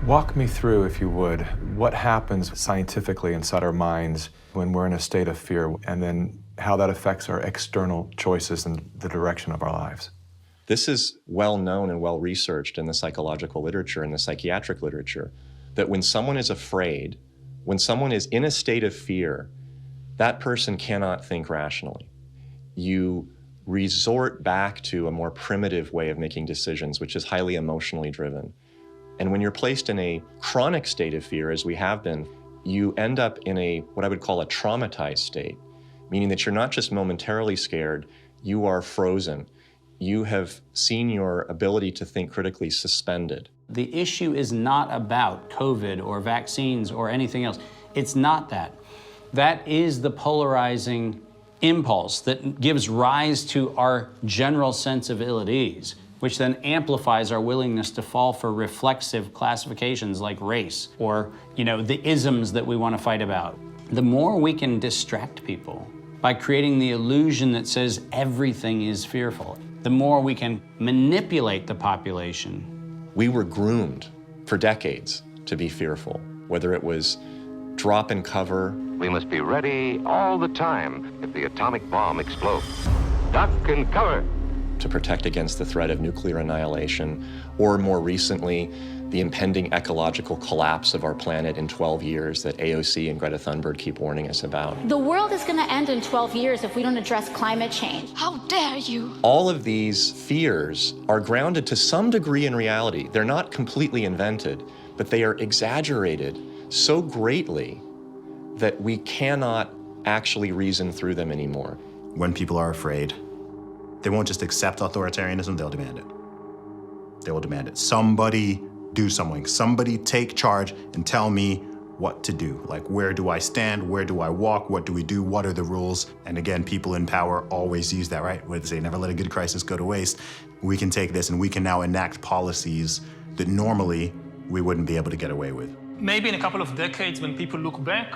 Walk me through, if you would, what happens scientifically inside our minds when we're in a state of fear, and then how that affects our external choices and the direction of our lives. This is well known and well researched in the psychological literature and the psychiatric literature, that when someone is afraid, when someone is in a state of fear, that person cannot think rationally. You resort back to a more primitive way of making decisions, which is highly emotionally driven. And when you're placed in a chronic state of fear, as we have been, you end up in what I would call a traumatized state, meaning that you're not just momentarily scared, you are frozen. You have seen your ability to think critically suspended. The issue is not about COVID or vaccines or anything else. It's not that. That is the polarizing impulse that gives rise to our general sense of ill at ease, which then amplifies our willingness to fall for reflexive classifications like race or, the isms that we want to fight about. The more we can distract people by creating the illusion that says everything is fearful, the more we can manipulate the population. We were groomed for decades to be fearful, whether it was drop and cover. We must be ready all the time if the atomic bomb explodes. Duck and cover. To protect against the threat of nuclear annihilation, or more recently, the impending ecological collapse of our planet in 12 years that AOC and Greta Thunberg keep warning us about. The world is going to end in 12 years if we don't address climate change. How dare you? All of these fears are grounded to some degree in reality. They're not completely invented, but they are exaggerated so greatly that we cannot actually reason through them anymore. When people are afraid, they won't just accept authoritarianism, they'll demand it. They will demand it. Somebody do something. Somebody take charge and tell me what to do. Like, where do I stand? Where do I walk? What do we do? What are the rules? And again, people in power always use that, right? Where they say, never let a good crisis go to waste. We can take this and we can now enact policies that normally we wouldn't be able to get away with. Maybe in a couple of decades, when people look back,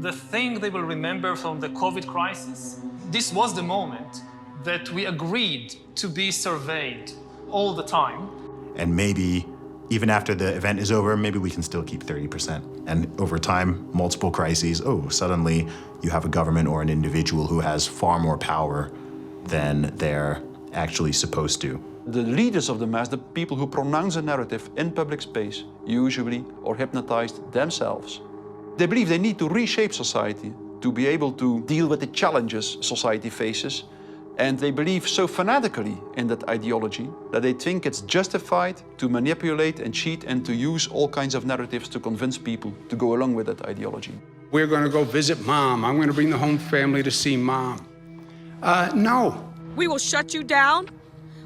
the thing they will remember from the COVID crisis, this was the moment that we agreed to be surveyed all the time. And maybe even after the event is over, maybe we can still keep 30%. And over time, multiple crises, suddenly you have a government or an individual who has far more power than they're actually supposed to. The leaders of the mass, the people who pronounce a narrative in public space, usually are hypnotized themselves. They believe they need to reshape society to be able to deal with the challenges society faces. And they believe so fanatically in that ideology that they think it's justified to manipulate and cheat and to use all kinds of narratives to convince people to go along with that ideology. We're going to go visit Mom. I'm going to bring the home family to see Mom. No. We will shut you down.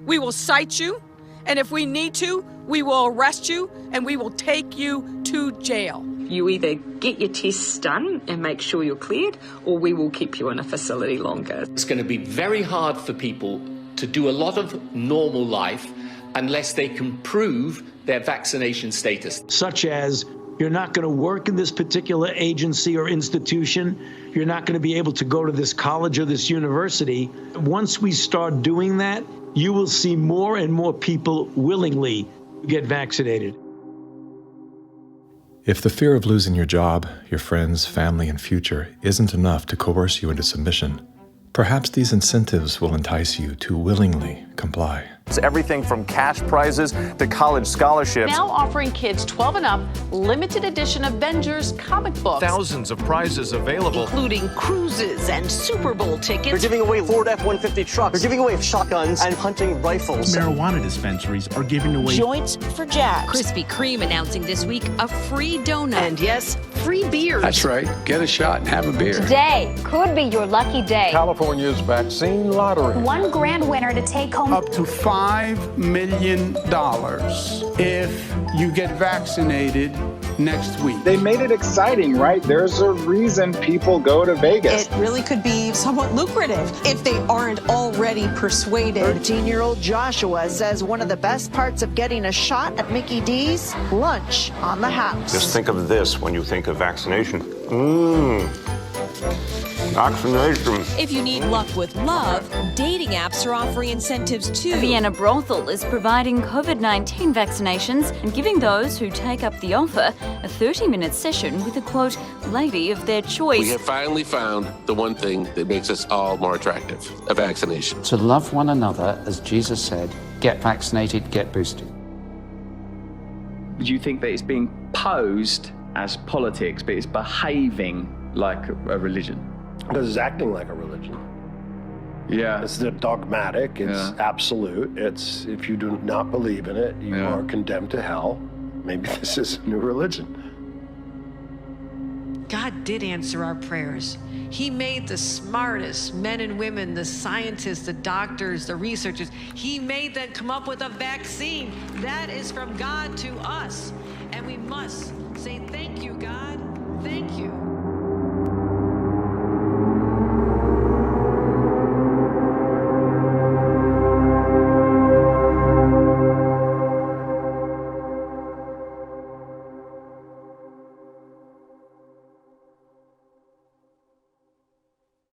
We will cite you. And if we need to, we will arrest you and we will take you to jail. You either get your tests done and make sure you're cleared, or we will keep you in a facility longer. It's going to be very hard for people to do a lot of normal life unless they can prove their vaccination status. Such as, you're not going to work in this particular agency or institution. You're not going to be able to go to this college or this university. Once we start doing that, you will see more and more people willingly get vaccinated. If the fear of losing your job, your friends, family, and future isn't enough to coerce you into submission, perhaps these incentives will entice you to willingly comply. It's everything from cash prizes to college scholarships. Now offering kids 12 and up limited edition Avengers comic books. Thousands of prizes available, including cruises and Super Bowl tickets. They're giving away Ford F-150 trucks. They're giving away shotguns and hunting rifles. Marijuana dispensaries are giving away joints for jacks. Krispy Kreme announcing this week a free donut. And yes, free beers. That's right. Get a shot and have a beer. Today could be your lucky day. California's vaccine lottery. One grand winner to take home up to $5 million if you get vaccinated next week. They made it exciting, right? There's a reason people go to Vegas. It really could be somewhat lucrative if they aren't already persuaded. 13-year-old Joshua says one of the best parts of getting a shot at Mickey D's, lunch on the house. Just think of this when you think of vaccination. Vaccination. If you need luck with love, dating apps are offering incentives too. A Vienna brothel is providing COVID-19 vaccinations and giving those who take up the offer a 30-minute session with a, quote, lady of their choice. We have finally found the one thing that makes us all more attractive, a vaccination. To love one another, as Jesus said, get vaccinated, get boosted. Do you think that it's being posed as politics, but it's behaving like a religion? Because it's acting like a religion. Yeah. It's dogmatic, it's absolute. It's, if you do not believe in it, you are condemned to hell. Maybe this is a new religion. God did answer our prayers. He made the smartest men and women, the scientists, the doctors, the researchers. He made them come up with a vaccine. That is from God to us. And we must say, thank you, God. Thank you.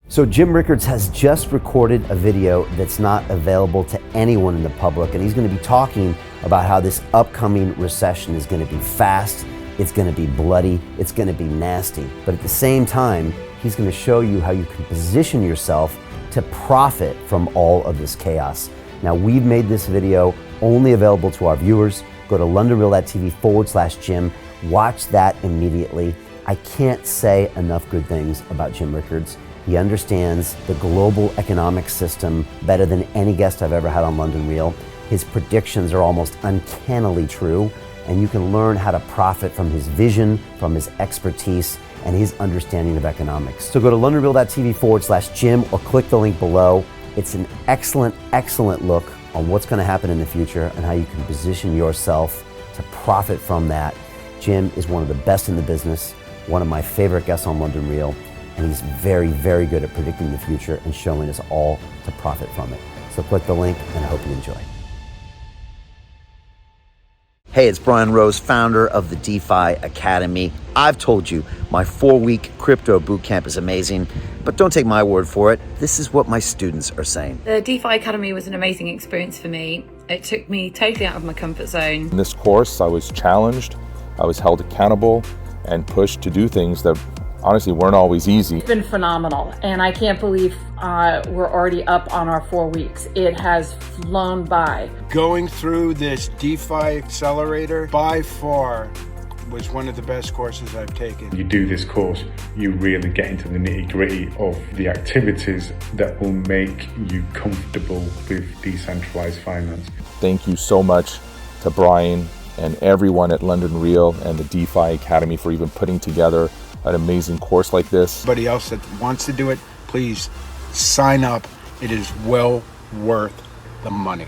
So Jim Rickards has just recorded a video that's not available to anyone in the public, and he's going to be talking about how this upcoming recession is going to be fast, it's going to be bloody, it's going to be nasty. But at the same time, he's going to show you how you can position yourself to profit from all of this chaos. Now, we've made this video only available to our viewers. Go to londonreal.tv/Jim, watch that immediately. I can't say enough good things about Jim Rickards. He understands the global economic system better than any guest I've ever had on London Real. His predictions are almost uncannily true, and you can learn how to profit from his vision, from his expertise, and his understanding of economics. So go to londonreal.tv/Jim or click the link below. It's an excellent, excellent look on what's going to happen in the future and how you can position yourself to profit from that. Jim is one of the best in the business, one of my favorite guests on London Real, and he's very, very good at predicting the future and showing us all to profit from it. So click the link, and I hope you enjoy. Hey, it's Brian Rose, founder of the DeFi Academy. I've told you my 4-week crypto bootcamp is amazing, but don't take my word for it. This is what my students are saying. The DeFi Academy was an amazing experience for me. It took me totally out of my comfort zone. In this course, I was challenged, I was held accountable, and pushed to do things that honestly weren't always easy. It's been phenomenal, and I can't believe we're already up on our 4 weeks. It has flown by. Going through this DeFi accelerator by far was one of the best courses I've taken. You do this course, you really get into the nitty-gritty of the activities that will make you comfortable with decentralized finance. Thank you so much to Brian and everyone at London Real and the DeFi Academy for even putting together an amazing course like this. Anybody else that wants to do it, please sign up. It is well worth the money.